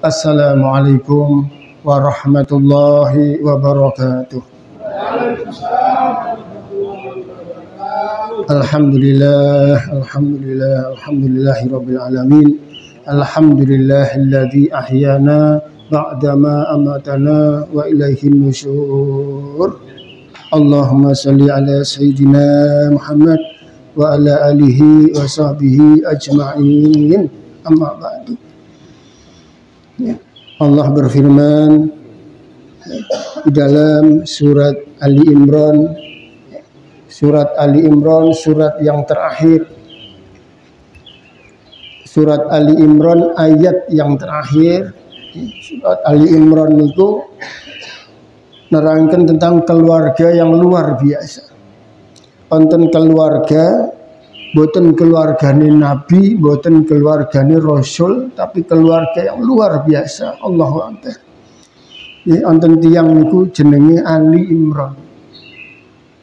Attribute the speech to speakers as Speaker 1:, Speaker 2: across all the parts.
Speaker 1: Assalamualaikum warahmatullahi wabarakatuh. Alhamdulillahirabbil alamin. Alhamdulillahilladzi ahyana ba'dama amatana wa ilaihin nusyur. Allahumma shalli ala sayyidina Muhammad wa ala alihi wa sahbihi ajma'in. Amma ba'du. Allah berfirman di dalam surat Ali Imran, surat yang terakhir, surat Ali Imran ayat yang terakhir. Surat Ali Imran itu nerangkan tentang keluarga yang luar biasa. Konten keluarga boten keluargane Nabi, boten keluargane Rasul, tapi keluarga yang luar biasa. Allahu Akbar. Ya, wonten tiyang niku jenenge Ali Imran.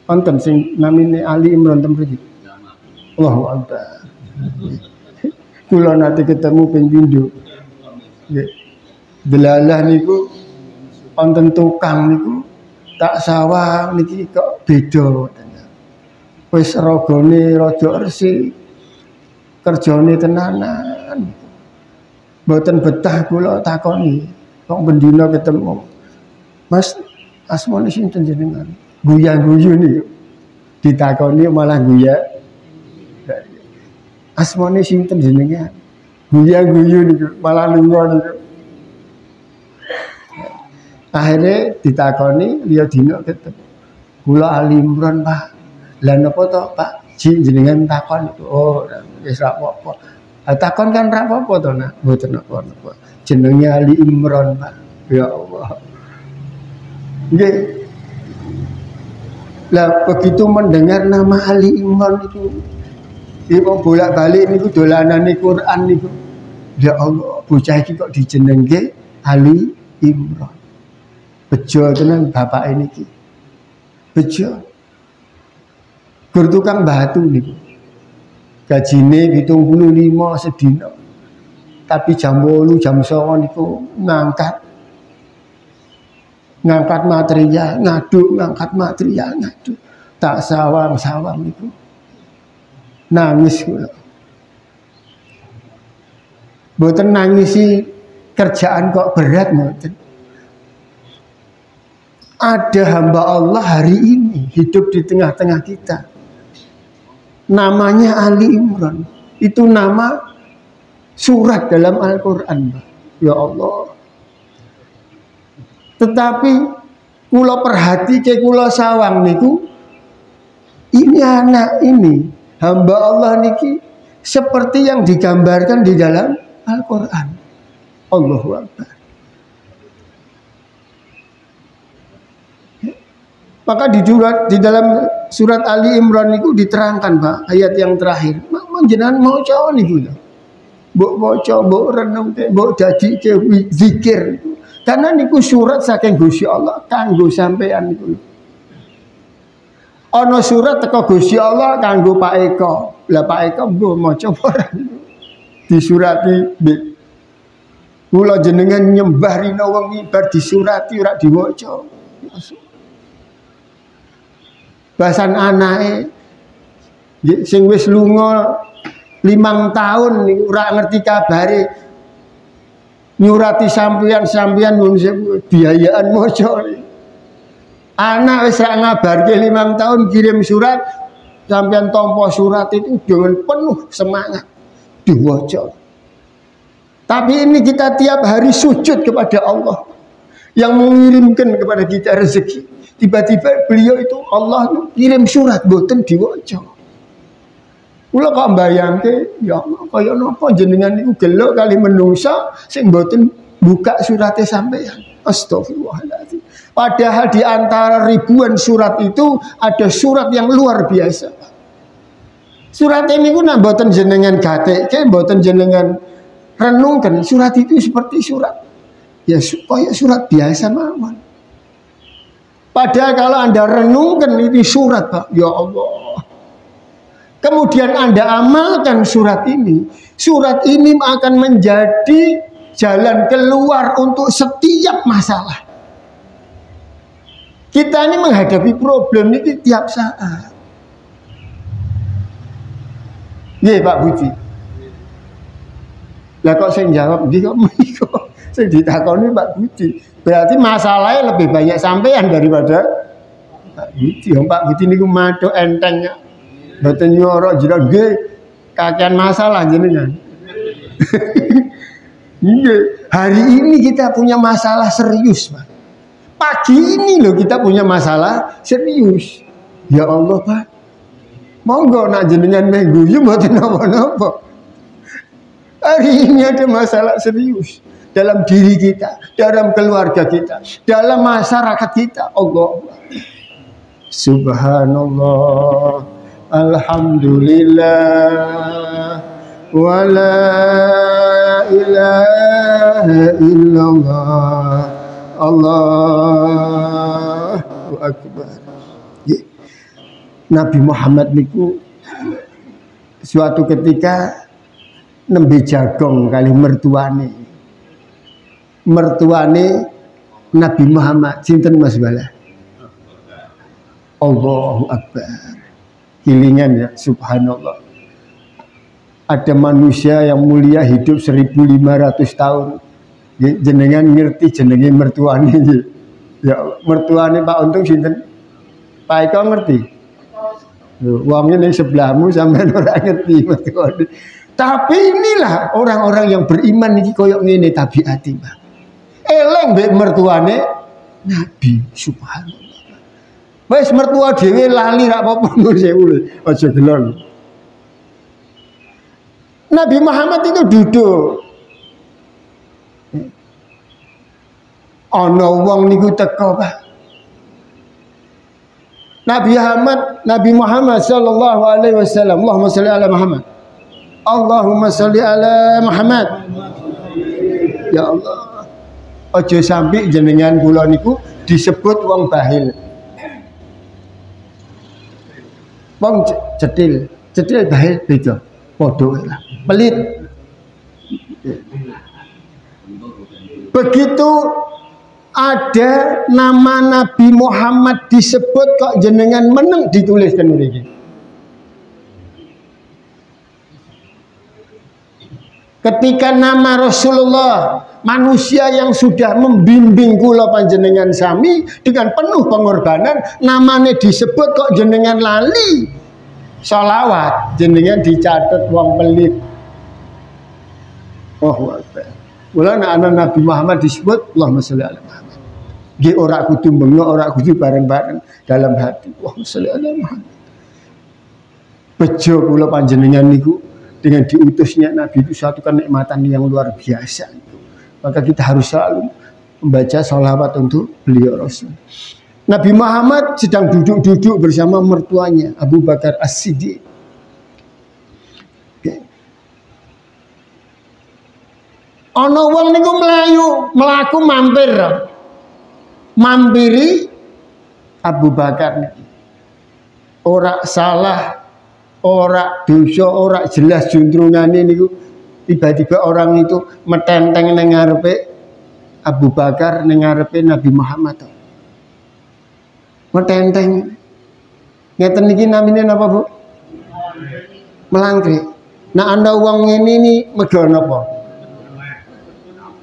Speaker 1: Wonten sing namine Ali Imran ten mriki. Allahu Akbar. Kula nate ketemu ping pindho. Nggih. Delalah niku wonten tukang niku tak sawah niki kok beda. Wis rogone rada resik, kerjane tenanan. Mboten betah kula takoni, kok bendina ketemu. Mas, asmane sinten jenengan? Guya-guyu niku. Ditakoni malah guya. Asmane sinten jenengan? Guya-guyu niku, malah lunga niku. Akhirnya ditakoni, liya dina ketemu. Kula Ali Imran, Pak. Lah napa to, Pak? Jenengan takon itu. Oh, wis ra apa-apa. Takon kan ra apa-apa to, Nak. Mboten napa-napa. Jenenge Ali Imran, Pak. Ya Allah. Nggih. Lah begitu mendengar nama Ali Imran itu, iku bolak-balik niku dolanane Quran niku. Ya Allah, bocah iki kok dijenengke Ali Imran. Bejo tenan bapak niki. Bejo. Gur tukang batu niku. Gajine 75 sedina. Tapi jam 8 jam 9 niku ngangkat material, ngangkat material. Tak sawang-sawang niku. Nangis kula. Mboten nangisi kerjaan kok berat mboten. Ada hamba Allah hari ini hidup di tengah-tengah kita. Namanya Ali Imran. Itu nama surat dalam Al-Quran. Ya Allah. Tetapi kula perhati kula sawang niku, ini anak ini hamba Allah niki seperti yang digambarkan di dalam Al-Quran. Allahu Akbar. Maka di dalam surat Ali Imran itu diterangkan, Pak, ayat yang terakhir. Jenengan mau cawan niku lho. Mbok maca, mbok renung, mbok dadike zikir. Karena niku surat saking Gusti Allah kanggo sampean niku. Ana surat teko Gusti Allah kanggo Pak Eko. Lah Pak Eko mbok maca ora niku. Disurati kula jenengan nyembah rina wengi bar disurati ora diwaca. Bahasan anake sing wis lunga 5 tahun niku ora ngerti kabare, nyurati sampeyan mun biayaan maca. Anak wis ra ngabarke 5 tahun kirim surat, sampeyan tampa surat itu dengan penuh semangat diwaca. Tapi ini kita tiap hari sujud kepada Allah yang mengirimkan kepada kita rezeki. Tiba-tiba beliau itu Allah kirim surat boten diwaca. Kula kok mbayangke ya Allah kaya napa jenengan niku gelo kali menungsa sing boten buka surate sampeyan. Astagfirullahaladzim. Padahal di antara ribuan surat itu ada surat yang luar biasa. Surat ini ku boten jenengan gateke, boten jenengan renungkan. Surat itu seperti surat ya supaya surat biasa mawon. Padahal kalau Anda renungkan ini surat, Pak, ya Allah. Kemudian Anda amalkan surat ini akan menjadi jalan keluar untuk setiap masalah. Kita ini menghadapi problem ini tiap saat. Iya Pak Budi. Lah kok saya jawab, dia kok saya ditakoni Pak Budi. Berarti masalahnya lebih banyak sampean daripada Pak Budi. Pak Budi niku madhok entengnya. Mboten nyoro jero nggih kakean masalah jenengan. Iya, hari ini kita punya masalah serius, Pak. Pagi ini loh kita punya masalah serius. Ya Allah, Pak. Monggo nak jenengan mengguyu mboten napa-napa. Hari ini ada masalah serius dalam diri kita, dalam keluarga kita, dalam masyarakat kita. Allah. Subhanallah. Alhamdulillah. Wala ilaha illallah. Allahu Akbar. Nabi Muhammad niku suatu ketika nembe jagong kali mertuane. Mertuane Nabi Muhammad sinten Mas Bala? Allahu Akbar. Kilingan ya, subhanallah. Ada manusia yang mulia hidup 1500 tahun. Jenengan ngerti jenenge mertuane nggih. Ya mertuane Pak Untung sinten? Pak Eko ngerti? Wongnya ning sebelahmu sampean ora ngerti mertuane. Tapi inilah orang-orang yang beriman iki koyo ngene tabiate, Pak. Eleng mbek mertuane Nabi, subhanallah. Wis mertua dhewe lali ra apa-apa nur sewu. Aja gelon. Nabi Muhammad itu duduk. Ana wong niku teko, Pak. Nabi Muhammad sallallahu alaihi wasallam. Allahumma shalli ala Muhammad. Allahumma shalli ala Muhammad. Ya Allah. Aja sampai jenengan kula niku disebut wong bahil. Wong cetil bahil beda. Padha lah. Pelit. Begitu ada nama Nabi Muhammad disebut kok jenengan meneng dituliskan mriki. Ketika nama Rasulullah, manusia yang sudah membimbing kula panjenengan sami dengan penuh pengorbanan, namanya disebut kok jenengan lali. Sholawat jenengan dicatat wong pelit. Oh Akbar. Mula anak Nabi Muhammad disebut Allahumma sholli ala Muhammad. Nggih ora kudu bengok, ora kudu bareng-bareng dalam hati. Allahumma sholli ala Muhammad. Bejo kula panjenengan niku dengan diutusnya Nabi itu suatu kenikmatan yang luar biasa. Maka kita harus selalu membaca sholawat untuk beliau Rasul. Nabi Muhammad sedang duduk-duduk bersama mertuanya Abu Bakar As-Siddiq. Ana wong niku mlaku mampiri Abu Bakar niki. Ora salah, ora dosa, ora jelas juntrungane niku. Tiba-tiba orang itu metenteng ning ngarepe Abu Bakar, ning ngarepe Nabi Muhammad. Metenteng. Ngeten niki namine napa, Bu? Melangkrik. Nah, anda wong ngene iki medho napa?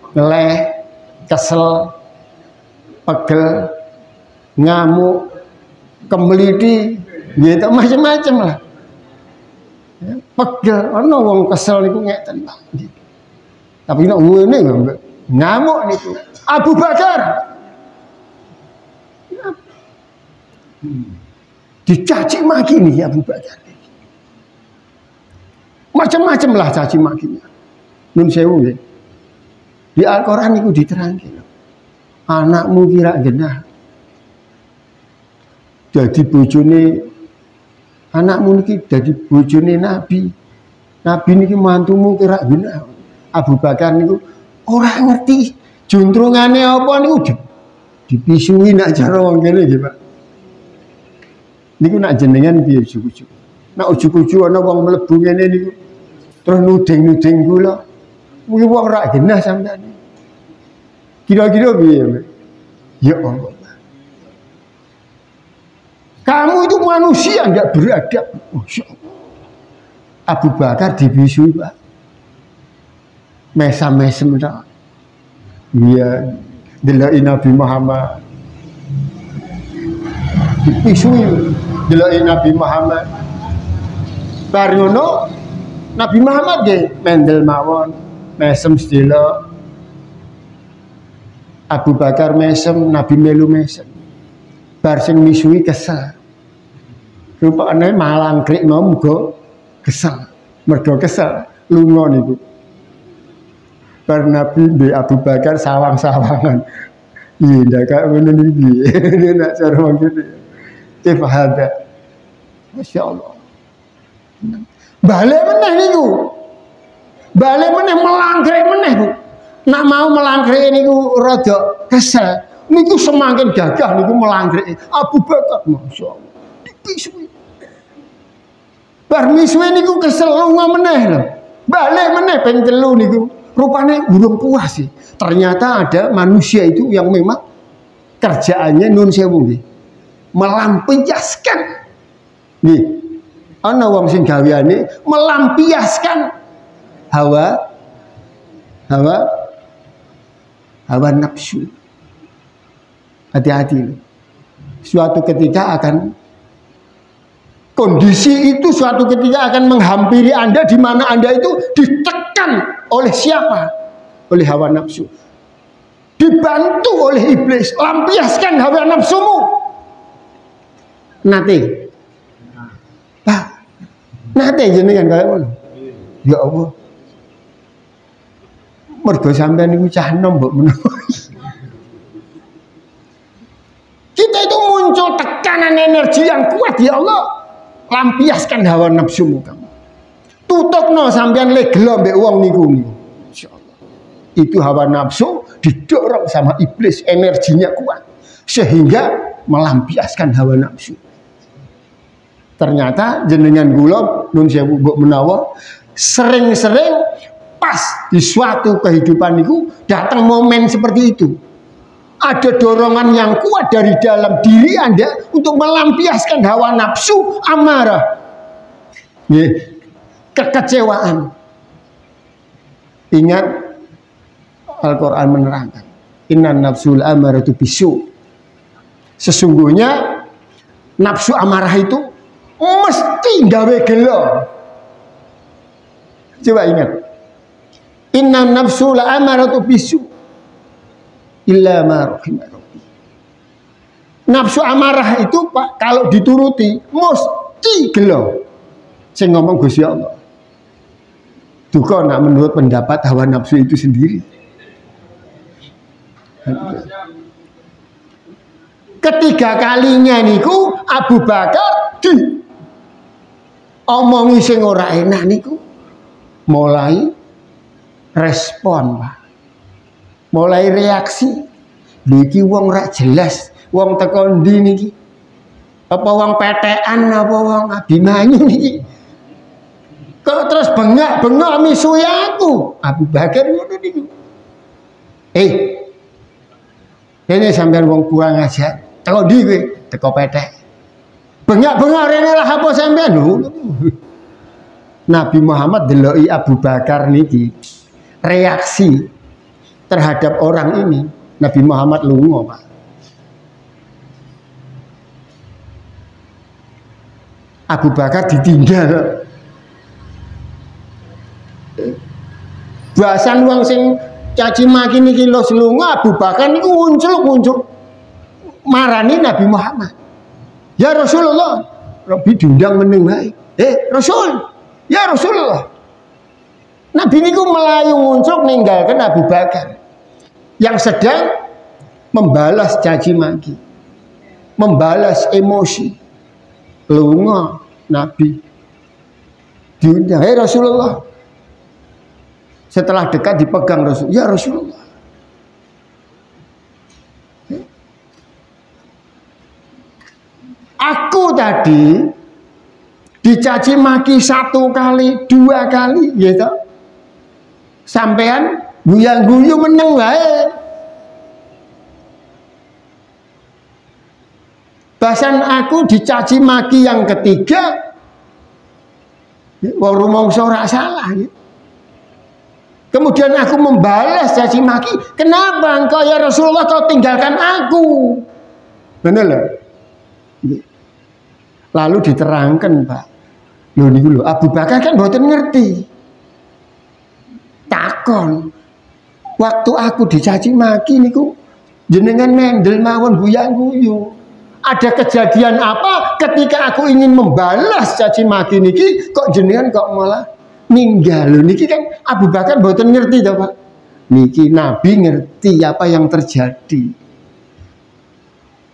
Speaker 1: Ngeleh, kesel, pegel, ngamuk, kemliti, gitu macam-macam lah. Pegel, ana wong kesel niku ngeten, Pak. Tapi nek ngene ngamuk niku. Abu Bakar dicaci maki nih Abu Bakar. Macam-macam lah caci makinya. Nun sewu nggih. Di Al-Qur'an niku diterangke. Anakmu kira genah. Jadi bojone anakmu niki dadi bojone Nabi. Nabi niki mantumu kira genah. Abu Bakar niku ora ngerti juntrungane apa niku dipisui nak cara wong kene nggih, Pak. Niku nak jenengan piye ujug-ujug. Nak ujug-ujug ana wong mlebu ngene niku terus nuding-nuding kula. Kuwi wong ra genah sampean. Kira-kira piye? Ya Allah. Kamu itu manusia enggak beradab. Masya Allah. Abu Bakar dibisui, Pak. Mesam-mesem tak. Iya, delok Nabi Muhammad. Dibisui delok Nabi Muhammad. Bar ngono Nabi Muhammad nggih mendel mawon, mesem sedelo. Abu Bakar mesem, Nabi melu mesem. Bar sing misui kesel. Rupane malang krikno muga kesel. Mergo kesel lunga niku. Bar Nabi mbek Abu Bakar sawang-sawangan. Iya ndak kaya ngono niki. Nek cara ngene. Kif hada. Masyaallah. Balik meneh niku. Balik meneh melangkrek meneh, Bu. Nak mau melangkrek niku rada kesel. Niku semakin gagah niku melangkrek. Abu Bakar masyaallah. Dipisui. Bar misui niku kesel lunga meneh lho. Balik meneh ping 3 niku. Rupanya burung puas sih. Ternyata ada manusia itu yang memang kerjaannya nun sewu nggih. Melampiaskan. Nggih. Ana wong sing gaweane melampiaskan hawa nafsu. Hati-hati. Suatu ketika akan kondisi itu suatu ketika akan menghampiri Anda di mana Anda itu ditekan oleh siapa? Oleh hawa nafsu. Dibantu oleh iblis. Lampiaskan hawa nafsumu. Nate. Pak. Nate jenengan kaya ngono. Ya Allah. Mergo sampean niku cah enom mbok menawa. Kita itu muncul tekanan energi yang kuat, ya Allah. Lampiaskan hawa nafsumu kamu. Tutupno sampean le gelo mbek wong niku. Insyaallah. Itu hawa nafsu didorong sama iblis, energinya kuat sehingga melampiaskan hawa nafsu. Ternyata jenengan kula nun sewu mbok menawa sering-sering pas di suatu kehidupan niku datang momen seperti itu. Ada dorongan yang kuat dari dalam diri Anda untuk melampiaskan hawa nafsu amarah. Kekecewaan. Ingat Al-Quran menerangkan. Innan nafsul amaratu bisu. Sesungguhnya nafsu amarah itu mesti gawe gelo. Coba ingat. Innan nafsul amaratu bisu. Illa ma rahimah rabbi. Nafsu amarah itu Pak kalau dituruti mesti gelo. Saya ngomong Gusti Allah. Duka nak menurut pendapat hawa nafsu itu sendiri. Ketiga kalinya niku Abu Bakar di omongi sing ora enak niku mulai respon Pak. Mulai reaksi. Niki wong rak jelas, wong teko ndi niki? Apa wong petekan apa wong Abimanyu niki? Kok terus bengak-bengak misui aku? Abu Bakar ngono niku. Ini sampean wong kurang ajar. Teko ndi kowe? Teko petek. Bengak-bengak rene lah apa sampean lho. Nabi Muhammad deloki Abu Bakar niki reaksi terhadap orang ini, Nabi Muhammad lunga, Pak. Abu Bakar ditinggal. Bahasan wong sing caci maki niki lho lunga, Abu Bakar niku muncul marani Nabi Muhammad. Ya Rasulullah, Rabbi diundang meneng wae. Rasul, ya Rasulullah. Nabi niku melayu muncul meninggalkan Abu Bakar yang sedang membalas caci maki, membalas emosi. Lunga Nabi diundang, Rasulullah. Setelah dekat dipegang Rasul, ya Rasulullah. Aku tadi dicaci maki 1 kali, 2 kali, gitu. sampean guyang-guyu meneng wae. Bahkan aku dicaci maki yang ketiga, wong rumangsa ora salah. Kemudian aku membalas caci maki, kenapa engkau ya Rasulullah kau tinggalkan aku? Benar loh. Lalu diterangkan, Pak. Loh niku lho, Abu Bakar kan mboten ngerti. Takon. Waktu aku dicaci maki niku jenengan mendel mawon guyang-guyu. Ada kejadian apa ketika aku ingin membalas caci maki niki kok jenengan kok malah ninggal. Loh niki kan Abu Bakar mboten ngerti toh, Pak. Niki Nabi ngerti apa yang terjadi.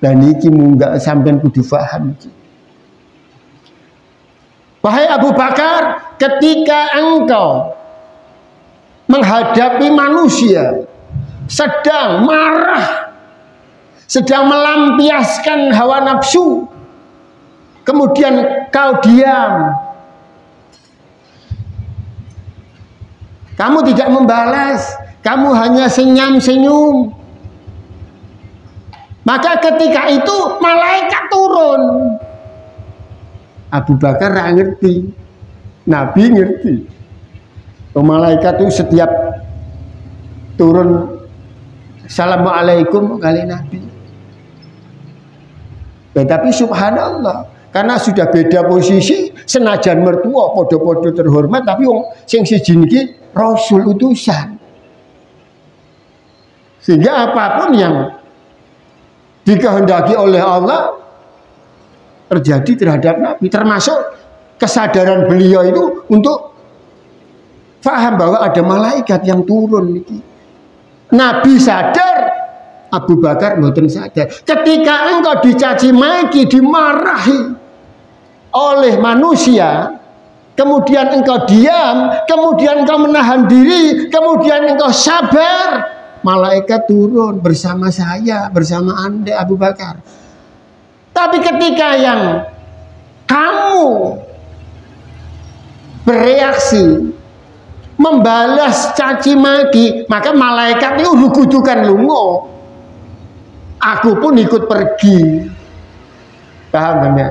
Speaker 1: Dan niki munggah sampean kudu paham iki. Wahai Abu Bakar, ketika engkau menghadapi manusia sedang marah, sedang melampiaskan hawa nafsu, kemudian kau diam, kamu tidak membalas, kamu hanya senyum-senyum, maka ketika itu malaikat turun. Abu Bakar nggak ngerti, Nabi ngerti. Malaikat itu setiap turun Assalamualaikum kali Nabi. Tapi subhanallah, karena sudah beda posisi, senajan mertua podo-podo terhormat, tapi wong sing siji niki Rasul utusan. Sehingga apapun yang dikehendaki oleh Allah terjadi terhadap Nabi, termasuk kesadaran beliau itu untuk paham bahwa ada malaikat yang turun. Nabi sadar, Abu Bakar mboten sadar. Ketika engkau dicaci maki, dimarahi oleh manusia, kemudian engkau diam, kemudian engkau menahan diri, kemudian engkau sabar, malaikat turun bersama saya, bersama Anda Abu Bakar. Tapi ketika yang kamu bereaksi, membalas caci maki, maka malaikat itu rugudukan lungo. Aku pun ikut pergi. Paham kan ya?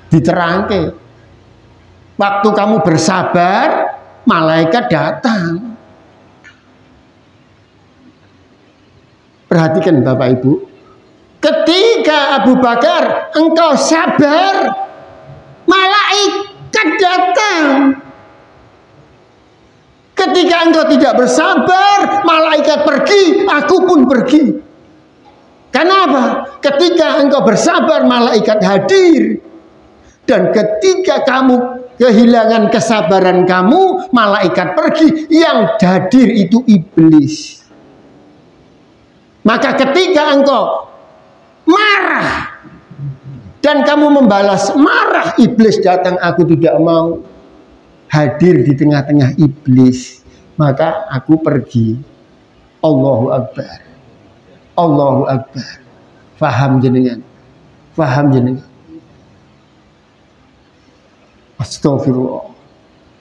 Speaker 1: Diterangke. Waktu kamu bersabar, malaikat datang. Perhatikan Bapak Ibu, ketika Abu Bakar engkau sabar, malaikat datang. Ketika engkau tidak bersabar, malaikat pergi, aku pun pergi. Kenapa? Ketika engkau bersabar, malaikat hadir. Dan ketika kamu kehilangan kesabaran kamu, malaikat pergi. Yang hadir itu iblis. Maka ketika engkau marah dan kamu membalas marah, iblis datang, aku tidak mau hadir di tengah-tengah iblis, maka aku pergi. Allahu Akbar, Allahu Akbar. Faham jenengan? Faham jenengan? Astagfirullah,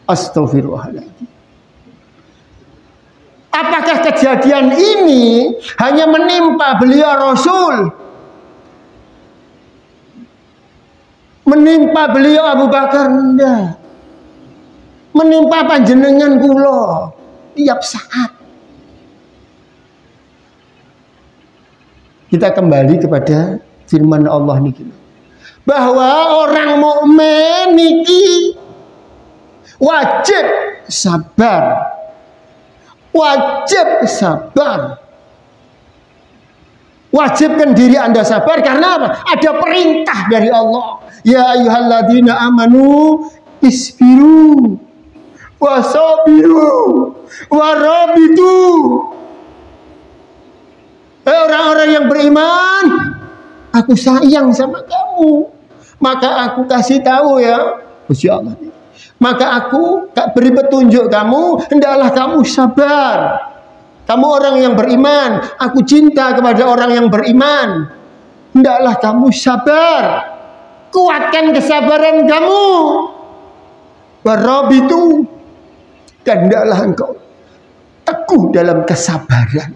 Speaker 1: astagfirullahaladzim. Apakah kejadian ini hanya menimpa beliau Rasul? Menimpa beliau Abu Bakar? Enggak. Menimpa panjenengan kula tiap saat. Kita kembali kepada firman Allah niki, bahwa orang mukmin niki wajib sabar. Wajib sabar. Wajibkan diri Anda sabar karena apa? Ada perintah dari Allah. Ya ayyuhalladzina amanu isbiru wasabiru warabitu. Orang-orang yang beriman, aku sayang sama kamu, maka aku kasih tahu ya, Gusti Allah. Maka aku beri petunjuk kamu, hendaklah kamu sabar. Kamu orang yang beriman, aku cinta kepada orang yang beriman. Hendaklah kamu sabar. Kuatkan kesabaran kamu. Warabitu, dan hendaklah engkau teguh dalam kesabaran.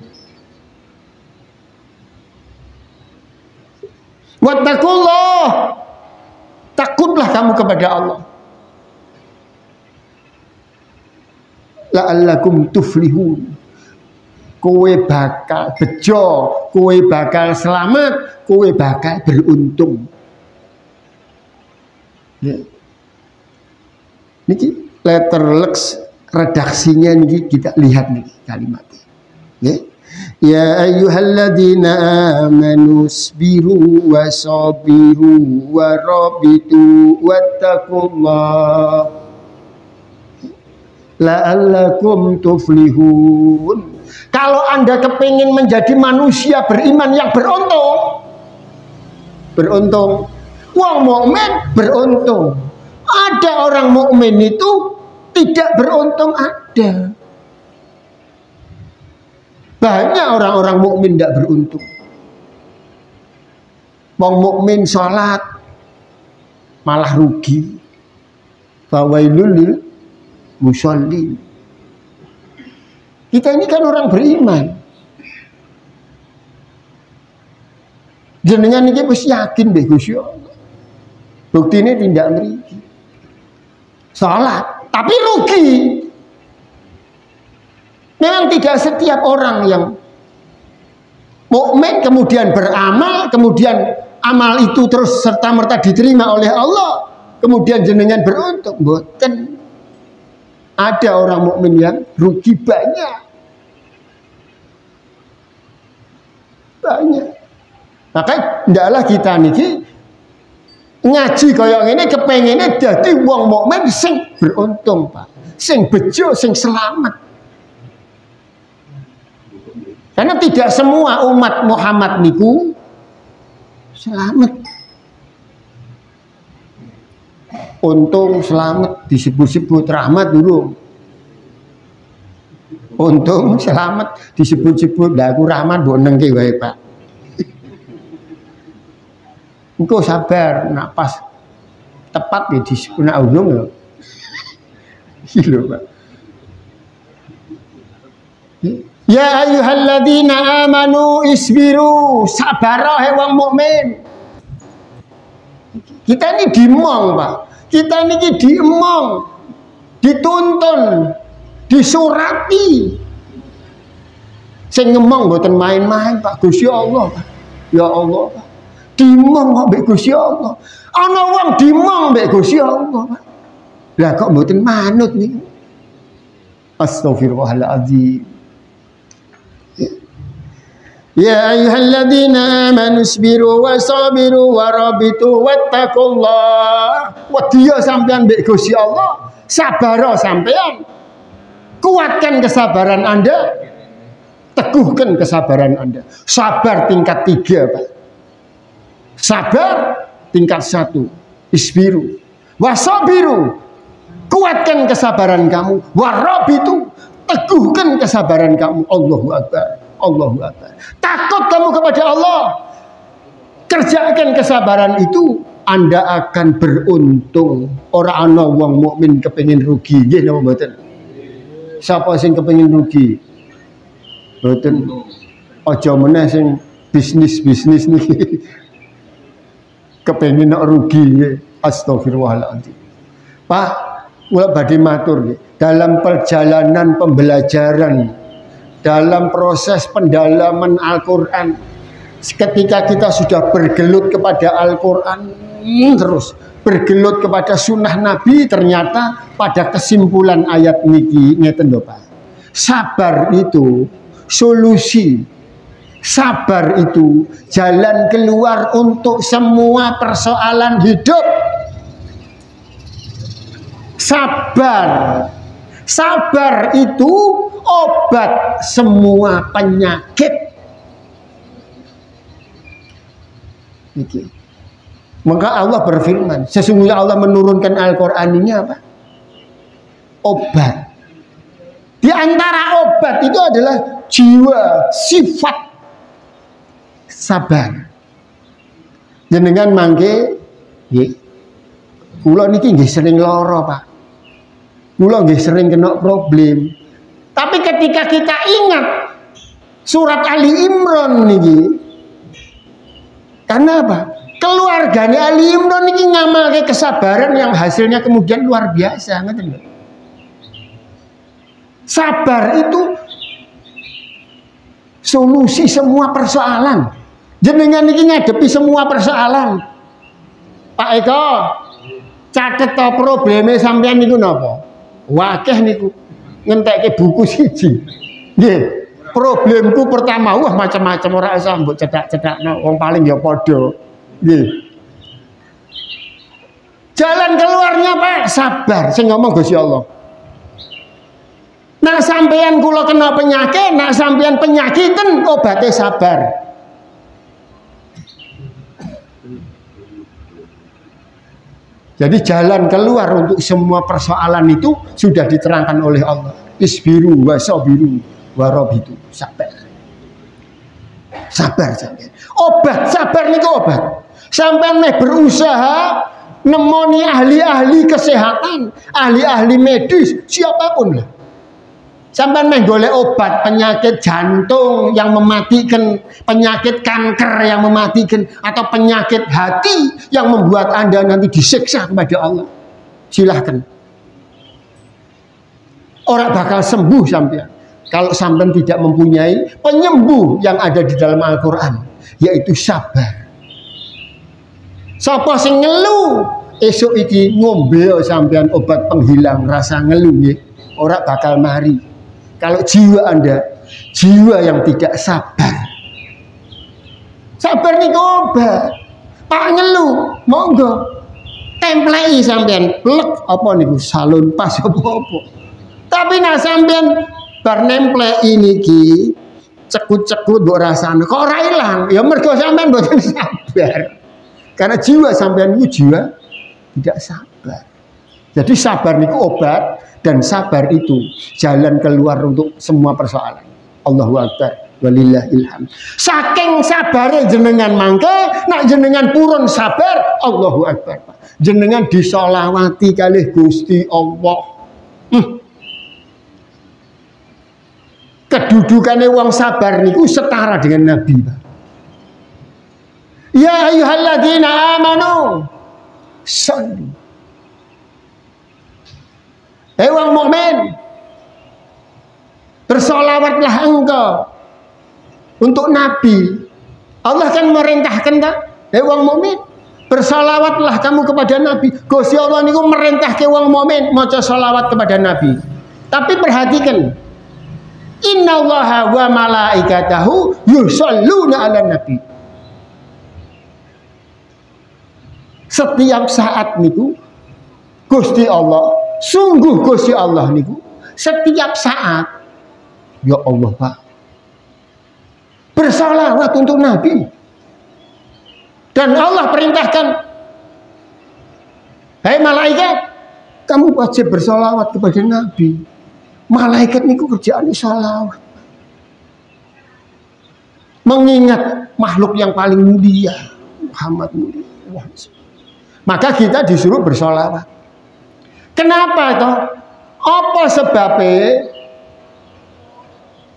Speaker 1: Wattaqullah, takutlah kamu kepada Allah. La'allakum tuflihun, kowe bakal bejo, kowe bakal selamat, kowe bakal beruntung. Ya. Niki letter Lux redaksinya niki kita lihat nih kalimatnya. Ya. Ya ayyuhalladzina amanu sabiru wasabiru warabitu wattaqullah la'allakum tuflihun. Kalau Anda kepingin menjadi manusia beriman yang beruntung, wong mukmin beruntung. Ada orang mukmin itu tidak beruntung, ada. Banyak orang-orang mukmin tidak beruntung. Wong mukmin sholat malah rugi. Fawailul lil musholli. Kita ini kan orang beriman. Jenengan ini wis yakin deh Gusti Allah. Buktine tindak mriki. Salat tapi rugi. Memang tidak setiap orang yang mukmin kemudian beramal, kemudian amal itu terus serta-merta diterima oleh Allah, kemudian jenengan beruntung. Mboten. Ada orang mukmin yang rugi banyak. Maka ndaklah kita niki ngaji kaya ngene kepengine dadi wong mukmin sing beruntung, Pak. Sing bejo, sing selamat. Karena tidak semua umat Muhammad niku selamat. Untung selamat disebut-sebut rahmat dulu. Untung selamat disebut-sebut dah aku rahmat mbok nengke wae, Pak. Engko sabar nak pas tepat ya disebut nak untung lho. Iki lho, Pak. Ya ayyuhalladzina amanu isbiru, sabar he wong mukmin. Kita ini dimong, Pak. Kita ini diemong, dituntun, disurati. Sing ngemong mboten main-main, Pak. Gusti Allah, Pak. Ya Allah, Pak. Dimong kok mbek Gusti Allah. Ana wong dimong mbek Gusti Allah, Pak. Lah kok mboten manut niku. Astagfirullahaladzim. Ya ayyuhalladzina amanu sabiru wasabiru warabitu wattaqullah. Wedya sampean mbek Gusti Allah, sabar sampean. Kuatkan kesabaran Anda, teguhkan kesabaran Anda. Sabar tingkat 3, Pak. Sabar tingkat 1, isbiru. Wasabiru, kuatkan kesabaran kamu. Warabitu, teguhkan kesabaran kamu. Allahu Akbar. Allahu Akbar. Takut kamu kepada Allah, kerjakan kesabaran itu, Anda akan beruntung. Orang ana wong mukmin kepengin rugi, nggih napa mboten? Siapa sing kepengin rugi? Mboten. Aja meneh sing bisnis-bisnis niki kepengin rugi nggih. Astagfirullahaladzim. Pak, kula badhe matur nggih, dalam perjalanan pembelajaran, dalam proses pendalaman Al-Quran, ketika kita sudah bergelut kepada Al-Quran, terus bergelut kepada sunnah Nabi, ternyata pada kesimpulan ayat niki ngeten lho, Pak. Sabar itu solusi. Sabar itu jalan keluar untuk semua persoalan hidup. Sabar. Sabar itu obat semua penyakit. Maka Allah berfirman, sesungguhnya Allah menurunkan Al-Quran ini apa? Obat. Di antara obat itu adalah jiwa, sifat sabar. Jenengan mangke, kula niki nggih sering lara, Pak. Kula nggih sering kena problem. Tapi ketika kita ingat surat Ali Imran niki, karena apa? Keluarganya Ali Imran niki ngamalke kesabaran yang hasilnya kemudian luar biasa, ngerti nggak? Sabar itu solusi semua persoalan. Jenengan niki ngadepi semua persoalan. Pak Eko, catet to probleme sampean niku napa? Wakeh niku ngentekke buku siji. Nggih, problemku pertama wah macam-macam ora usah mbok cedak-cedakno, wong paling ya padha. Nggih. Jalan keluarnya Pak, sabar sing ngomong Gusti Allah. Nak sampeyan kula kena penyakit, nak sampeyan penyakiten obate sabar. Jadi jalan keluar untuk semua persoalan itu sudah diterangkan oleh Allah. Isbiru wa sabiru wa rabitu. Sabar. Sabar sampeyan. Obat, sabar niku obat. Sampeyan meh berusaha nemoni ahli-ahli kesehatan, ahli-ahli medis, siapapun lah. Sampai meh golek obat penyakit jantung yang mematikan, penyakit kanker yang mematikan, atau penyakit hati yang membuat Anda nanti disiksa kepada Allah. Silahkan. Orang bakal sembuh sampean. Kalau sampean tidak mempunyai penyembuh yang ada di dalam Al-Quran, yaitu sabar. Sapa sing ngeluh esuk iki ngombe sampean obat penghilang rasa ngeluh nggih, ora bakal mari. Kalau jiwa Anda, jiwa yang tidak sabar. Sabar nih obat. Pak ngeluh, monggo. Templei sampean, plek apa niku salon pas apa-apa. Tapi nak sampean bar nemplei niki cekut-cekut mbok rasane kok ora ilang, ya mergo sampean mboten sabar. Karena jiwa sampean itu jiwa tidak sabar. Jadi sabar niku obat, dan sabar itu jalan keluar untuk semua persoalan. Allahu Akbar, walillahil hamd. Saking sabare jenengan mangke, nak jenengan purun sabar, Allahu Akbar. Jenengan disolawati kalih Gusti Allah. Kedudukannya wong sabar niku setara dengan Nabi. Ya ayyuhalladzina amanu sallu. Hei wong mukmin, bersolawatlah engkau untuk Nabi. Allah kan merintahkan tak? Hei wong mukmin, bersolawatlah kamu kepada Nabi. Gusti Allah niku merintah ke wong mukmin maca solawat kepada Nabi. Tapi perhatikan, innallaha wa malaikatahu yusholluna ala Nabi. Setiap saat niku Gusti Allah, sungguh Gusti Allah niku setiap saat, ya Allah Pak, bersalawat untuk Nabi. Dan Allah perintahkan, hei malaikat, kamu wajib bersalawat kepada Nabi. Malaikat niku kerjaan salawat, mengingat makhluk yang paling mulia, Muhammad mulia. Maka kita disuruh bersalawat. Kenapa itu? Apa sebabnya?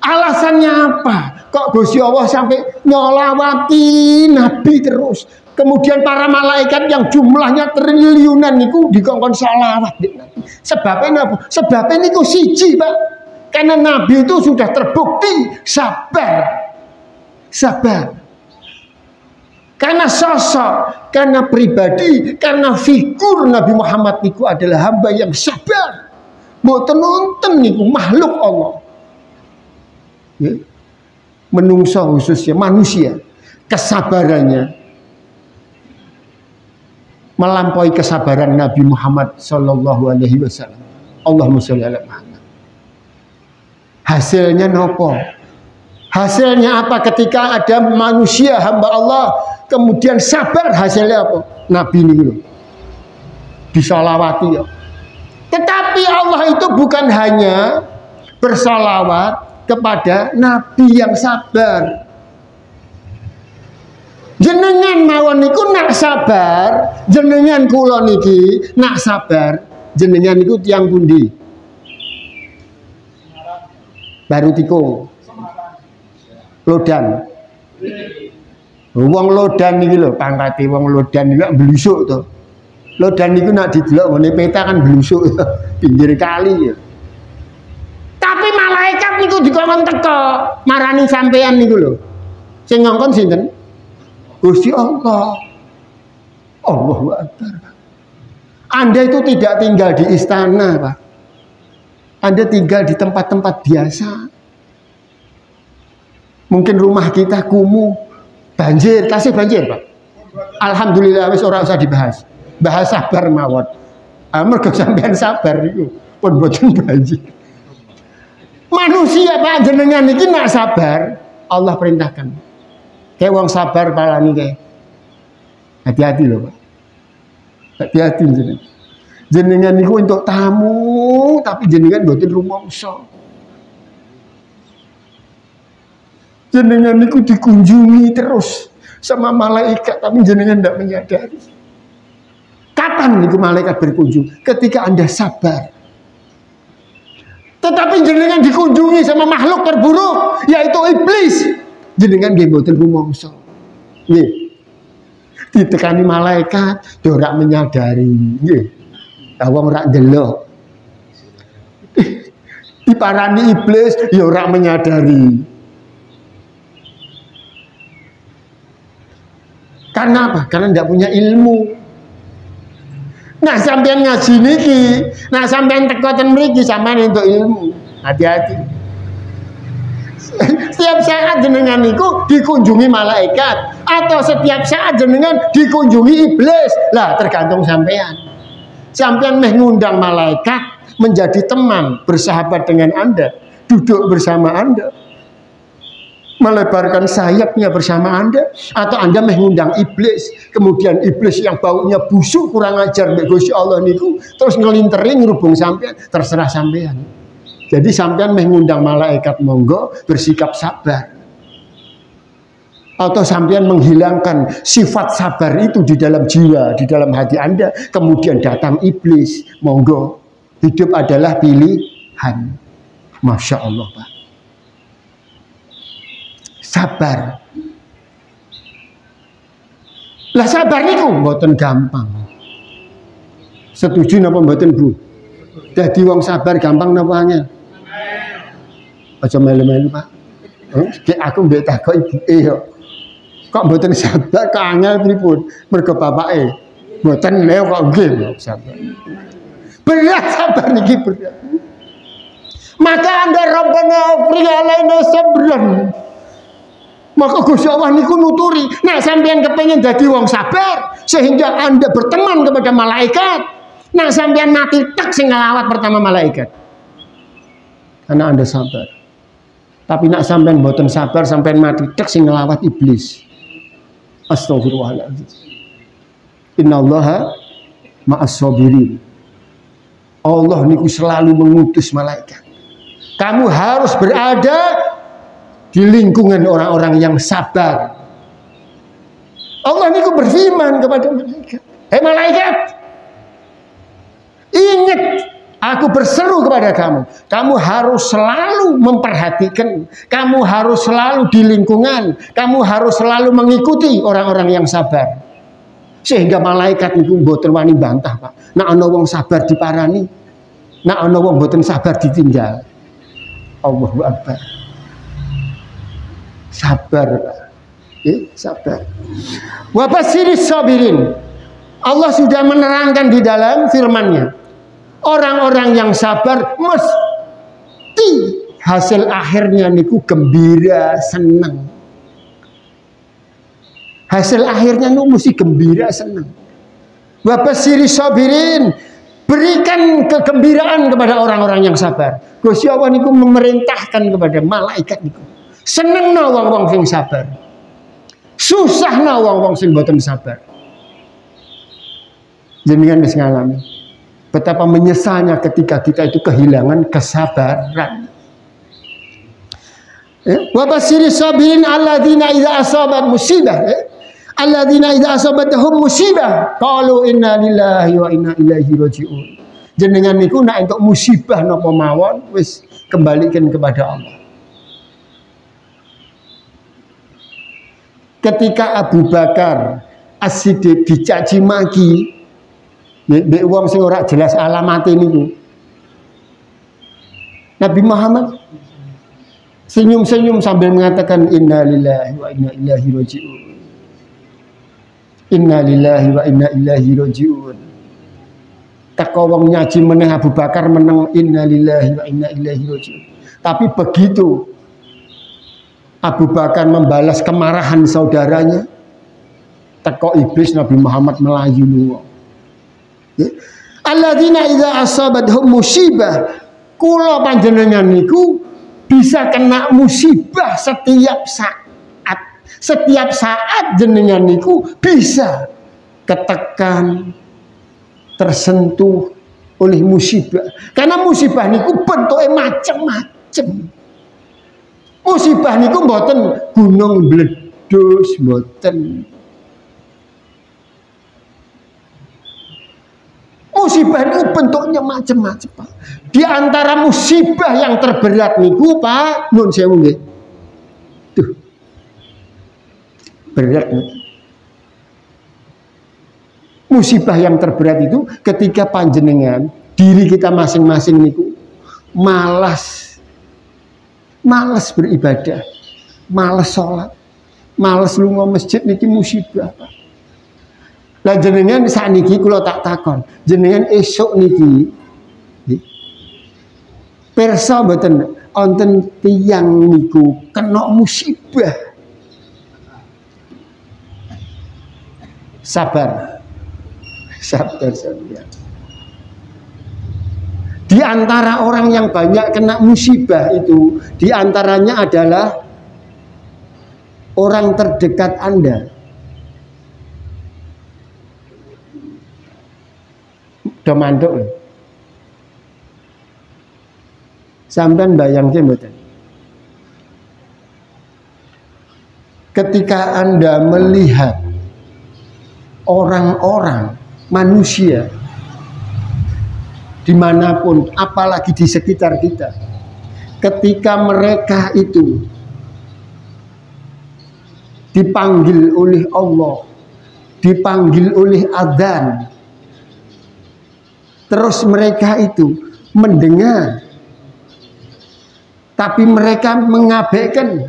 Speaker 1: Alasannya apa? Kok Gusti Allah sampai nyolawati Nabi terus? Kemudian para malaikat yang jumlahnya triliunan niku dikongkon salawat. Sebabnya apa? Sebabnya niku siji, Pak. Karena Nabi itu sudah terbukti sabar. Sabar. Karena sosok, karena pribadi, karena figur Nabi Muhammad niku adalah hamba yang sabar. Mboten nonton niku makhluk Allah. Ya. Menungso khususnya manusia, kesabarannya melampaui kesabaran Nabi Muhammad Sallallahu Alaihi Wasallam. Allahumma sholli ala Muhammad. Hasilnya nopo? Hasilnya apa ketika ada manusia hamba Allah kemudian sabar, hasilnya apa? Nabi ini loh disalawati ya. Tetapi Allah itu bukan hanya bersalawat kepada Nabi yang sabar. Jenengan mawon niku nak sabar, jenengan kula niki nak sabar, jenengan niku tiyang pundi? baru tikung. Lodan. Wong lodan iki lho, pangkate wong lodan iki blusuk to. Lodan niku nak didelok ngene peta kan blusuk pinggir kali ya. Tapi malaikat niku dikon teko marani sampean niku lho. Sing ngongkon sinten? Gusti Allah. Allahu Akbar. Anda itu tidak tinggal di istana, Pak. Anda tinggal di tempat-tempat biasa. Mungkin rumah kita kumuh, banjir, tasih banjir, Pak. Alhamdulillah wis ora usah dibahas. Bahas sabar mawon. Mergo sampean sabar niku pun boten banjir. Manusia Pak jenengan iki nak sabar, Allah perintahkan. Kayak wong sabar palani kayak. Hati-hati loh, Pak. Hati-hati jenengan. Jenengan niku untuk tamu, tapi jenengan boten rumangsa. Jenengan niku dikunjungi terus sama malaikat, tapi jenengan tidak menyadari. Kapan niku malaikat berkunjung? Ketika Anda sabar. Tetapi jenengan dikunjungi sama makhluk terburuk, yaitu iblis. Jenengan nggih mboten rumangsa. Nggih. Ditekani malaikat, yo ora menyadari. Nggih. Lah wong ora ndelok. Diparani iblis, yo ora menyadari. Karena apa? Karena tidak punya ilmu. Nah sampean ngaji niki, nah sampean teko ten mriki sampean entuk ilmu. Hati-hati. Setiap saat jenengan niku dikunjungi malaikat atau setiap saat jenengan dikunjungi iblis. Lah tergantung sampean. Sampean meh ngundang malaikat menjadi teman, bersahabat dengan Anda, duduk bersama Anda, melebarkan sayapnya bersama Anda, atau Anda mengundang iblis, kemudian iblis yang baunya busuk kurang ajar mbek Gusti Allah niku terus ngelintering ngrubung sampean, terserah sampean. Jadi sampean mengundang malaikat monggo bersikap sabar. Atau sampean menghilangkan sifat sabar itu di dalam jiwa, di dalam hati Anda, kemudian datang iblis, monggo. Hidup adalah pilihan. Masya Allah, Pak. Sabar. Lah sabar niku mboten gampang. Setuju napa mboten, Bu? Dadi wong sabar gampang napa angel? Aja melu-melu, Pak. Aku mbek takok ibuke yo. Kok mboten sabar kok angel pripun? Mergo bapake mboten lho kok nggih sabar. Berat sabar niki berat. Maka Anda Rabbana afrigh alaina sabran. Maka Gusti Allah niku nuturi, nah sampean kepengen jadi wong sabar sehingga Anda berteman kepada malaikat. Nah sampean mati tak sing ngelawat pertama malaikat. Karena Anda sabar. Tapi nak sampean mboten sabar sampean mati tak sing ngelawat iblis. Astagfirullahaladzim. Innallaha ma'as sabirin. Allah niku selalu mengutus malaikat. Kamu harus berada di lingkungan orang-orang yang sabar. Allah niku berfirman kepada malaikat, "Hei malaikat, ingat aku berseru kepada kamu. Kamu harus selalu memperhatikan, kamu harus selalu di lingkungan, kamu harus selalu mengikuti orang-orang yang sabar." Sehingga malaikat niku mboten wani bantah, Pak. Nek ana wong sabar diparani, nek ana wong mboten sabar ditinggal. Allahu Akbar. Sabar, Pak. Sabar. Wa basyiris sabirin. Allah sudah menerangkan di dalam firman-Nya. Orang-orang yang sabar mesti hasil akhirnya niku gembira, senang. Hasil akhirnya niku mesti gembira, senang. Wa basyiris sabirin. Berikan kegembiraan kepada orang-orang yang sabar. Gusti Allah niku memerintahkan kepada malaikat niku. Senengna wong-wong sing sabar. Susahna wong-wong sing boten sabar. Jenengan wis ngalami betapa menyesalnya ketika kita itu kehilangan kesabaran. Wa basyiris sabirin alladzina idza asabat musibah. Alladzina idza asabatuhum musibah qalu inna lillahi wa inna ilaihi rajiun. Jenengan niku nek entuk musibah napa mawon wis kembalikan kepada Allah. ketika Abu Bakar As-Siddiq dicaci maki mbek wong sing ora jelas alamate niku, Nabi Muhammad senyum-senyum sambil mengatakan inna lillahi wa inna ilaihi raji'un. Inna lillahi wa inna ilaihi raji'un. Teko wong nyaji meneng Abu Bakar meneng inna lillahi wa inna ilaihi raji'un. Tapi begitu Abu Bakar membalas kemarahan saudaranya, teko iblis Nabi Muhammad melayu lunga. Alladzina idza asabathum musibah, kula panjenengan niku bisa kena musibah setiap saat. Setiap saat jenengan niku bisa ketekan, tersentuh oleh musibah. Karena musibah niku bentuknya macam-macam. Musibah niku mboten gunung meledos, mboten. Musibah niku bentuknya macam-macam, Pak. Di antara musibah yang terberat niku, Pak, nun sewu nggih. Tuh. Berat nih. Musibah yang terberat itu ketika panjenengan diri kita masing-masing niku malas beribadah, malas sholat, malas lunga masjid niki musibah. Lah jenengan sakniki kula tak takon, jenengan esuk niki pirsa mboten wonten tiyang niku kena musibah. Sabar. Di antara orang yang banyak kena musibah itu, di antaranya adalah orang terdekat Anda. Domanduk. Sampeyan bayangke mboten? Ketika Anda melihat orang-orang manusia dimanapun, apalagi di sekitar kita, ketika mereka itu dipanggil oleh Allah, dipanggil oleh adzan, terus mereka itu mendengar, tapi mereka mengabaikan,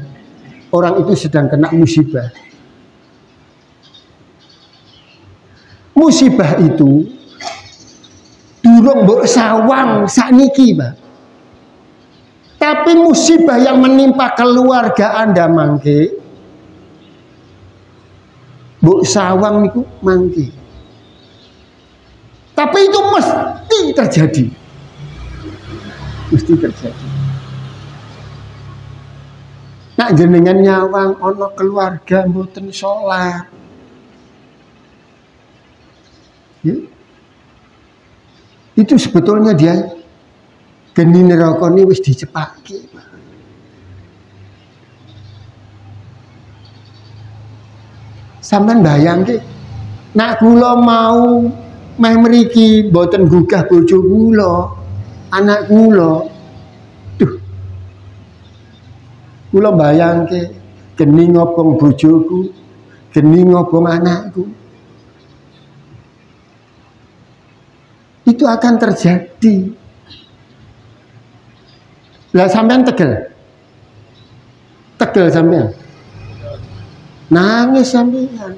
Speaker 1: orang itu sedang kena musibah. Musibah itu durung mbok sawang sakniki, Pak. Tapi musibah yang menimpa keluarga Anda mangke, mbok sawang niku mangke. Tapi itu mesti terjadi. Mesti terjadi. Nak jenengan nyawang ana keluarga mboten salat. Ya. Itu sebetulnya dia geni neraka ini wis dicepake. Sampeyan bayangke, nak kula mau meh mriki mboten gugah bojo kula, anak kula. Duh. Kula bayangke geni ngobong bojoku, geni ngobong anakku. Itu akan terjadi. Lah sampean tegel sampean, nangis sampean.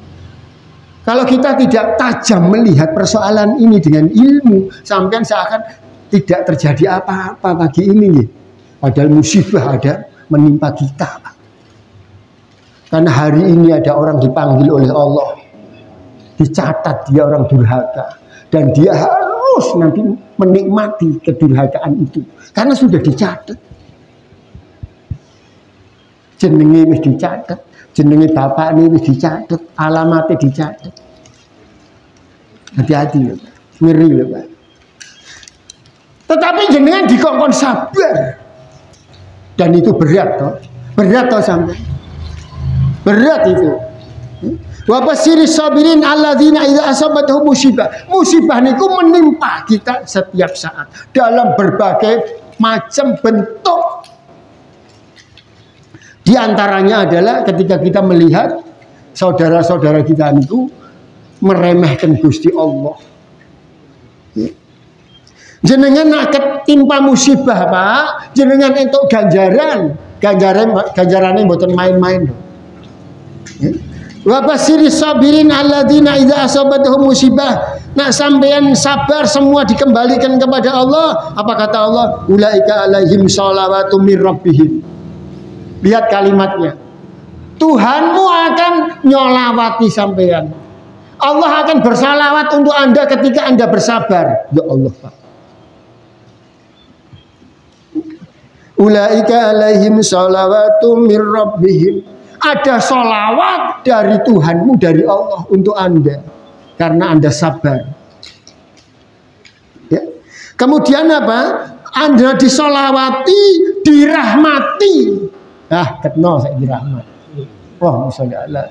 Speaker 1: Kalau kita tidak tajam melihat persoalan ini dengan ilmu, sampean seakan tidak terjadi apa-apa pagi ini. Padahal musibah ada menimpa kita. Karena hari ini ada orang dipanggil oleh Allah, dicatat dia orang durhaka, dan dia harus nanti menikmati kedurhakaan itu karena sudah dicatat. Jenenge wis dicatat, jenenge bapak ini wis dicatat, alamatnya dicatat. Hati-hati ya, Pak. Ngeri ya, Pak. Tetapi jenengan dikongkon sabar, dan itu berat toh sampai berat itu. Wa basiris sabirin alladzina idza asabatuhum musibah. Musibah niku menimpa kita setiap saat dalam berbagai macam bentuk. Di antaranya adalah ketika kita melihat saudara-saudara kita niku meremehkan Gusti Allah. Jenengan nak ketimpa musibah Pak, jenengan entuk ganjarane mboten main-main. Wa basiris sabirin alladzina idza asabatuhum musibah. Nak sampean sabar semua dikembalikan kepada Allah. Apa kata Allah? Ulaika alaihim sholawatu mir rabbihim. Lihat kalimatnya. Tuhanmu akan nyolawati sampean. Allah akan bersalawat untuk Anda ketika Anda bersabar. Ya Allah Pak. Ulaika alaihim sholawatu mir rabbihim. Ada sholawat dari Tuhanmu, dari Allah untuk Anda karena Anda sabar. Ya. Kemudian apa? Anda disolawati, dirahmati. Ketno saya dirahmat. Wah, masyaallah.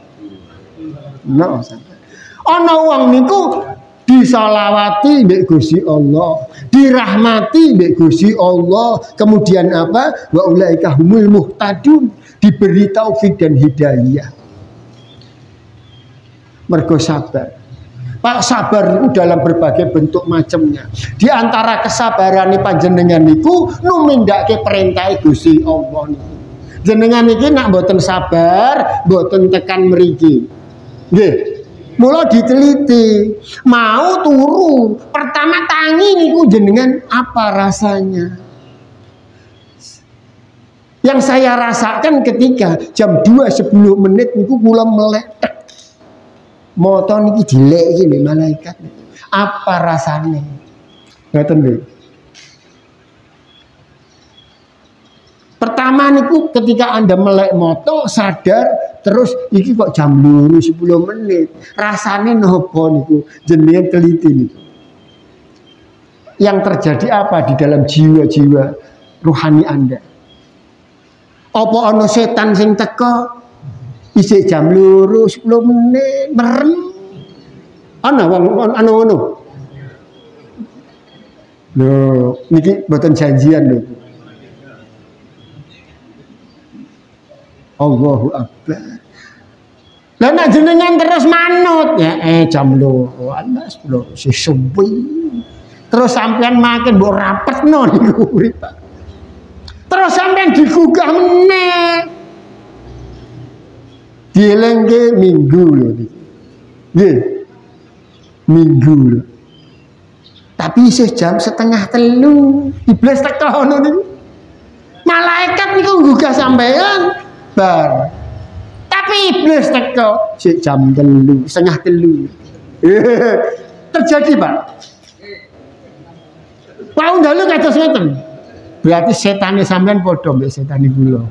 Speaker 1: No, sampai. Ana wong niku disolawati mbek Gusti Allah, dirahmati mbek Gusti Allah, kemudian apa? Wa ulaika humul muhtadun, diberi taufik dan hidayah. Mergo sabar. Pak, sabar itu dalam berbagai bentuk macamnya. Di antara kesabaran panjenengan niku numindake perintah Gusti Allah niku. Jenengan iki nak mboten sabar, mboten tekan mriki. Nggih. Mula diteliti, mau turu, pertama tangi niku jenengan apa rasanya? Yang saya rasakan ketika jam 2:10 niku kula meletek. Moto niki dilek iki lho malaikat. Apa rasanya? Ngoten lho. Pertama niku ketika Anda melek moto sadar terus iki kok jam 2:10 menit. Rasane nopo niku jenengan teliti niku. Yang terjadi apa di dalam jiwa-jiwa rohani Anda? Apa ana setan sing teka isih jam 2:10 menit merem? Ana wong ana ngono. Lho, niki mboten janjian lho. Allahu Akbar. Lah nek jenengan terus manut ya jam 2:10 si suwi. Terus sampean makin mbok rapetno niku urip. Terus sampean digugah meneh. Dielengke minggu lho niki. Nggih. Minggu lho. Tapi isih jam 2:30. Iblis teko ngono niku. Malaikat niku gugah sampean bar. Tapi iblis teko sik jam 3, 2:30. Terjadi, Pak. Wau ndalu kados ngoten. Berarti setane sampean padha mbek setane kula.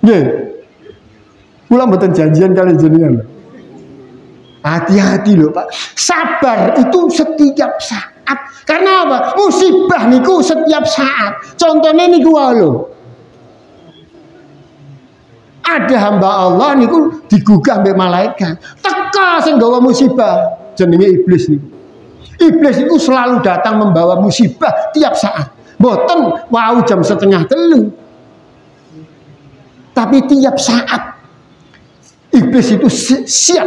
Speaker 1: Nggih. Kula mboten janjian kali jenengan. Hati-hati loh, Pak. Sabar itu setiap saat. Karena apa? Musibah niku setiap saat. Contohnya niku lho. Ada hamba Allah niku digugah mbek malaikat. Teka sing gawa musibah jenenge iblis niku. Iblis itu selalu datang membawa musibah tiap saat. Boten wau jam 2:30. Tapi tiap saat iblis itu siap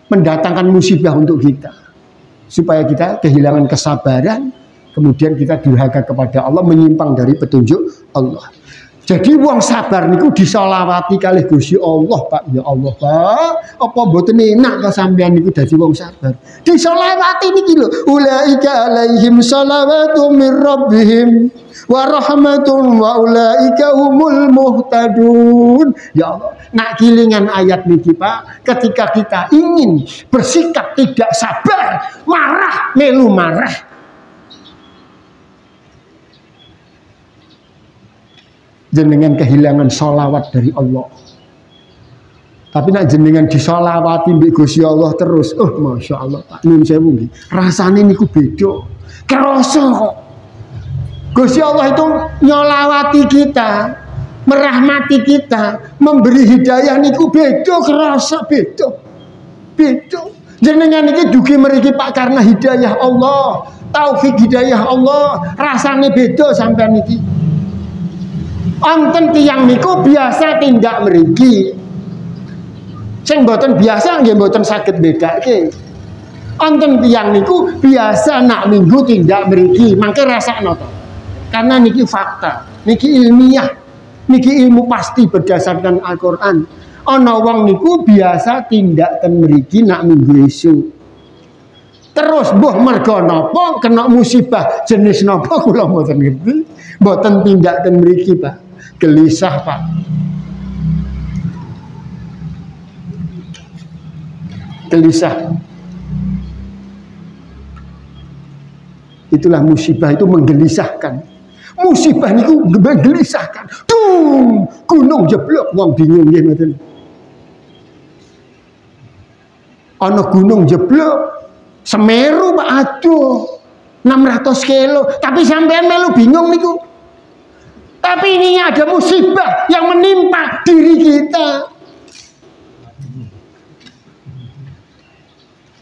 Speaker 1: mendatangkan musibah untuk kita. Supaya kita kehilangan kesabaran, kemudian kita durhaka kepada Allah, menyimpang dari petunjuk Allah. Jadi wong sabar niku disolawati kalih Gusti Allah, Pak. Ya Allah, Pak. Apa mboten enak to sampean niku dadi wong sabar. Disolawati niki lho. Ulaika alaihim shalawatu mir rabbihim wa rahmatun wa ulaika humul muhtadun. Ya Allah, nak kilingan ayat niki, Pak. Ketika kita ingin bersikap tidak sabar, marah, melu marah, jenengan kehilangan sholawat dari Allah. Tapi nak jenengan disolawati mbek Gusti Allah terus, masya Allah, Pak. Nun sewu nggih. Rasane niku beda. Kerasa kok. Gusti Allah itu nyolawati kita, merahmati kita, memberi hidayah niku beda, kerasa beda. Beda. Jenengan iki dugi mriki, Pak, karena hidayah Allah, taufik hidayah Allah, rasane beda sampean niki. Onten tiyang niku biasa tindak mriki. Sing mboten biasa nggih mboten saged bedake. Wonten tiyang niku biasa nak minggu tindak mriki, mangke rasakno to. Karena niki fakta, niki ilmiah, niki ilmu pasti berdasarkan Al-Qur'an. Ana wong niku biasa tindak ten mriki nak minggu esuk. Terus mbuh merga napa kena musibah jenis napa kula mboten ngerti. Mboten tindak ten mriki, Pak. Gelisah, Pak. Gelisah. Itulah musibah, itu menggelisahkan. Musibah niku menggelisahkan. Dung, gunung jeblok wong bingung nggih ngoten. Ana gunung jeblok Semeru, Pak, aduh 600 kilo, tapi sampean melu bingung niku. Tapi ini ada musibah yang menimpa diri kita.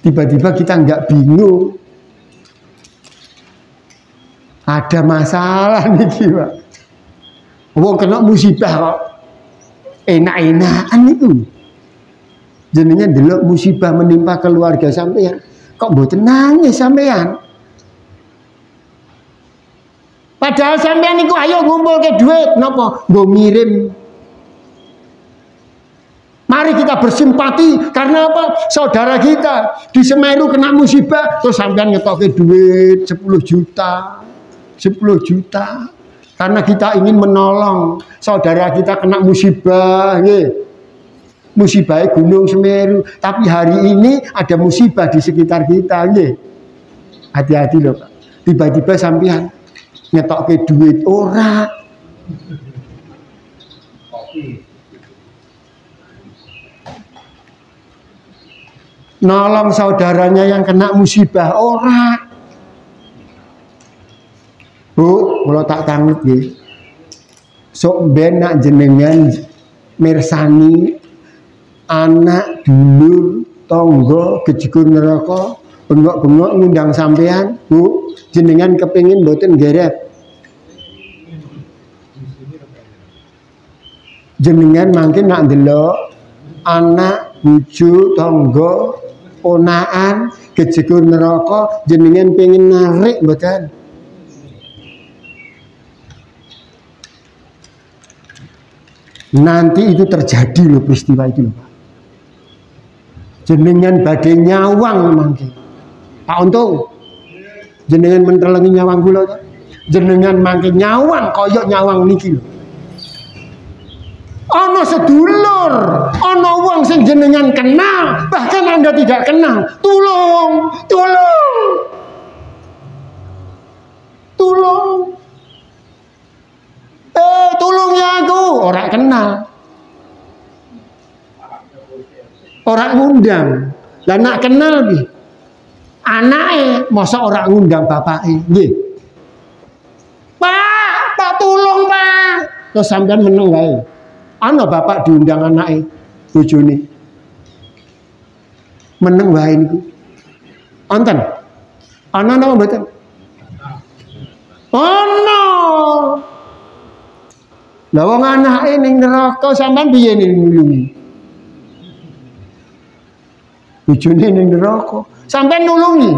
Speaker 1: Tiba-tiba kita nggak bingung. Ada masalah nih, Pak. Wong kena musibah kok enak-enakan itu. Jenenge delok musibah menimpa keluarga sampean, kok mboten nangis sampean? Padahal sampean niku ayo ngumpulke duit napa? Nggo ngirim. Mari kita bersimpati karena apa? Saudara kita di Semeru kena musibah, terus sampean ngetoke duit 10 juta. 10 juta. Karena kita ingin menolong saudara kita kena musibah, nggih. Musibah Gunung Semeru, tapi hari ini ada musibah di sekitar kita, nggih. Hati-hati loh, Pak. Tiba-tiba sampean ngetokke duit ora. Nolong saudaranya yang kena musibah ora. Bu, kalau tak tanggep nggih. Sok ben nak jenengan mirsani anak dulur tangga kejegur neraka bengok-bengok ngundang sampean, Bu, jenengan kepengin mboten geret. Jenengan mangke nak ndelok anak bojo tangga ponaan kejegur neraka jenengan pengen narik mboten? Nanti itu terjadi loh peristiwa itu loh, Pak. Jenengan badai nyawang mangke. Pak Untung, jenengan mentelengi nyawang kula to. Jenengan mangke nyawang kaya nyawang niki lho. Ana sedulur, ana wong sing jenengan kenal, bahkan Anda tidak kenal. Tolong, tolong. Tolong. Tolong ya aku, orang kenal, orang ngundang, dan nak kenal bi, anaknya masa orang ngundang bapaknya, nggih. Pak tolong Pak, terus sampean meneng wae. Ana bapak diundang anaknya, bojone, meneng wae niku. Wonten, ana napa mboten? Ana. Lah wong anake ning neraka sampean piye nulungi? Bojone ning neraka, sampean nulungi.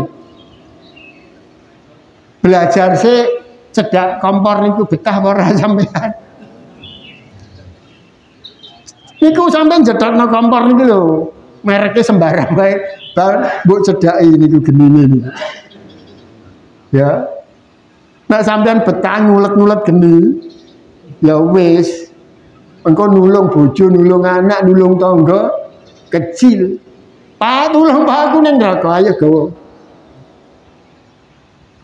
Speaker 1: Belajar sik cedak kompor niku betah ora sampean. Niku sampean jedakno kompor niku lho, mereke sembarang bae, mbok cedaki niku genine niku. Ya. Nek sampean betah ngulet-ngulet geni, ya wis, engkau nulung bojo, nulung anak, nulung tangga kecil. Pak tulung Pak aku nang neraka ayo gawa.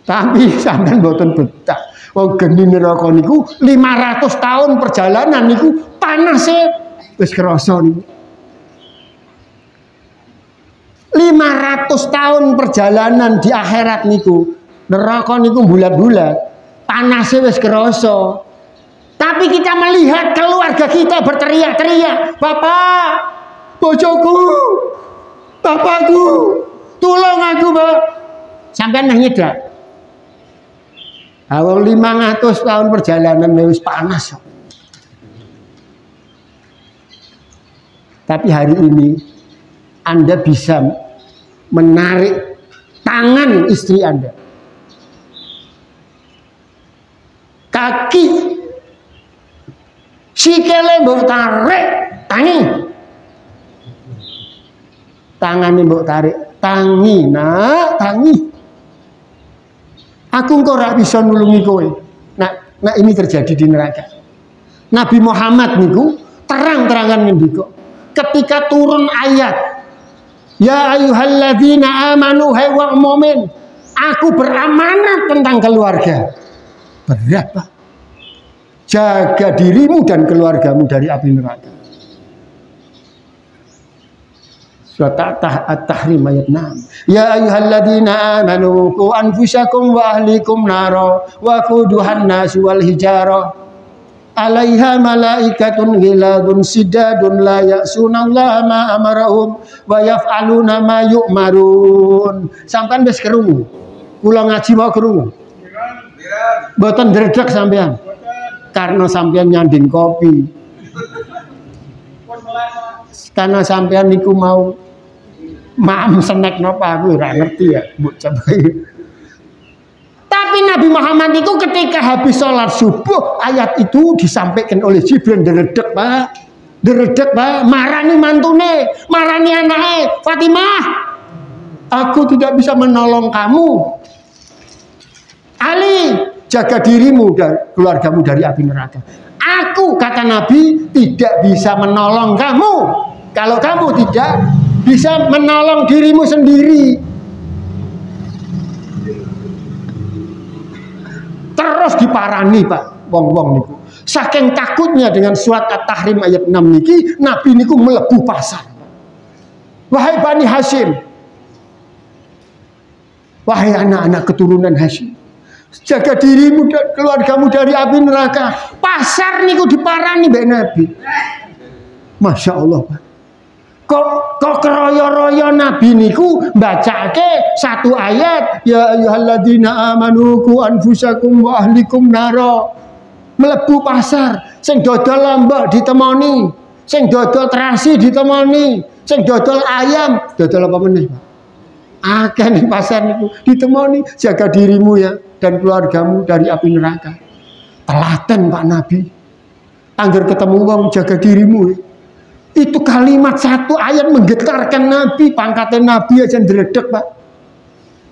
Speaker 1: Tapi sampean mboten betah. Wong geni neraka niku 500 tahun perjalanan niku panase wis krasa niku. 500 tahun perjalanan di akhirat niku, neraka niku bulat-bulat, panase wis krasa. Tapi kita melihat keluarga kita berteriak-teriak, Bapak, bojoku, bapakku, tolong aku, Pak. Sampai nang nyedak. Awal 500 tahun perjalanan wis panas. Tapi hari ini Anda bisa menarik tangan istri Anda, kaki sikile mbok tarik, tangan mbok tarik, tangi nak, tangi. Aku engkau ora bisa nulungi kowe. Nah ini terjadi di neraka. Nabi Muhammad niku terang-terangan ngendika ketika turun ayat ya ayyuhalladzina amanu, hai wong mukmin, aku beramanat tentang keluarga. Berat, Pak. Jaga dirimu dan keluargamu dari api neraka. Surat At-Tahrim ayat 6. Ya ayyuhalladzina amanu qu anfusakum wa ahlikum nara wa quduhan nas wal hijarah 'alaiha malaikatun ghiladun sidadun la ya'sunallaha ma amarahum wa yaf'aluna ma yu'marun. Sampean wis krungu. Kula ngaji mau krungu. Mboten dredeg sampean. Karena sampean nyanding kopi. Karena sampean niku mau maam snack napa aku ora ngerti ya, mbok coba. Tapi Nabi Muhammad itu ketika habis sholat subuh, ayat itu disampaikan oleh Jibril, deredek Pak, deredek Pak, marani mantune, marani anaknya, Fatimah, aku tidak bisa menolong kamu. Ali, jaga dirimu dan keluargamu dari api neraka. Aku, kata Nabi, tidak bisa menolong kamu kalau kamu tidak bisa menolong dirimu sendiri. Terus diparani Pak, wong-wong niku. Saking takutnya dengan surat At-Tahrim ayat 6 niki, Nabi niku melebu pasar. Wahai Bani Hashim, wahai anak-anak keturunan Hashim, jaga dirimu dan keluargamu dari api neraka. Pasar niku diparani mbek Nabi. Masya Allah Pak. Kok keroyo-royo Nabi niku bacake satu ayat ya ayyuhalladzina amanu qu anfusakum wa ahlikum nara, mlebu pasar, sing dodol lombok ditemoni, sing dodol terasi ditemoni, sing dodol ayam, dodol apa meneh Pak? Akeh ning pasar niku ditemoni, jaga dirimu ya dan keluargamu dari api neraka. Telaten Pak Nabi. Angger ketemu wong jaga dirimu ya. Itu kalimat satu ayat menggetarkan Nabi, pangkatnya Nabi aja ndredeg Pak.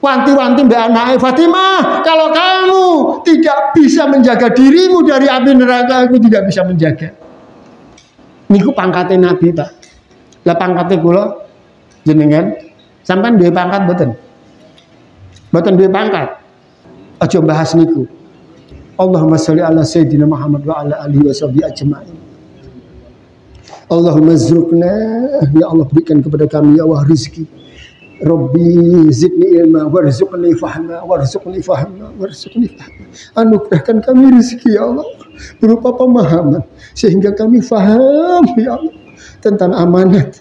Speaker 1: Wanti-wanti mbak anaknya, Fatimah, kalau kamu tidak bisa menjaga dirimu dari api neraka, aku tidak bisa menjaga. Niku pangkatnya Nabi Pak. Lah pangkatnya kula jenengan, sampean duwe pangkat mboten? Mboten duwe pangkat. Aja bahas niku. Allahumma sholli ala sayyidina Muhammad wa ala alihi washabihi ajmain. Allahumma zrukna, ya Allah berikan kepada kami ya Allah rizki. Rabbi zidni ilma warzuqni fahma warzuqni fahma warzuqni fahma. Anugerahkan kami rizki ya Allah berupa pemahaman sehingga kami faham ya Allah tentang amanat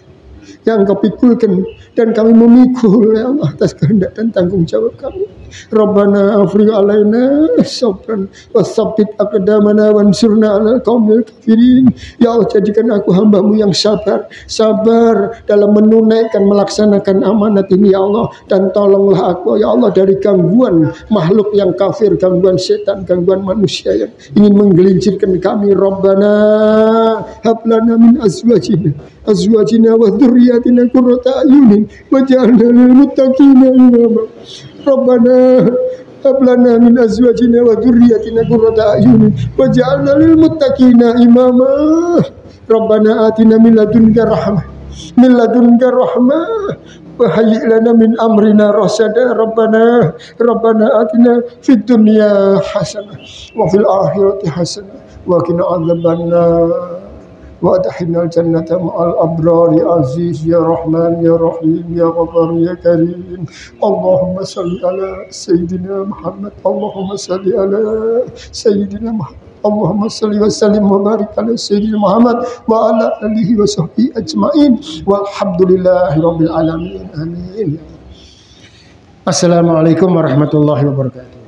Speaker 1: yang Engkau pikulkan dan kami memikul ya Allah atas kehendak dan tanggung jawab kami. Rabbana afrigh alaina sabran wasabbit aqdamana wansurna 'alal qaumil kafirin. Ya Allah jadikan aku hamba-Mu yang sabar dalam menunaikan melaksanakan amanat ini ya Allah, dan tolonglah aku ya Allah dari gangguan makhluk yang kafir, gangguan setan, gangguan manusia yang ingin menggelincirkan kami. Rabbana hab lana min azwajina wa dzurriyyatina qurrata a'yunin waj'alna lil muttaqina imama. Rabbana hab lana min azwajina wa dzurriyyatina qurrata a'yunin waj'alna lil muttaqina imama. Rabbana atina min ladunka rahmah wa hayyi' lana min amrina rasada. Rabbana atina fid dunya hasanah wa fil akhirati hasanah wa qina adzabannar. Wa adkhilnal jannata ma'al abrar ya aziz ya rahman ya rahim ya ghafar ya karim. Allahumma salli ala sayyidina Muhammad. Allahumma salli ala sayyidina Muhammad. Allahumma salli wa sallim wa barik ala sayyidina Muhammad wa ala alihi wa sahbihi ajma'in. Walhamdulillahi rabbil alamin. Amin. Assalamualaikum warahmatullahi wabarakatuh.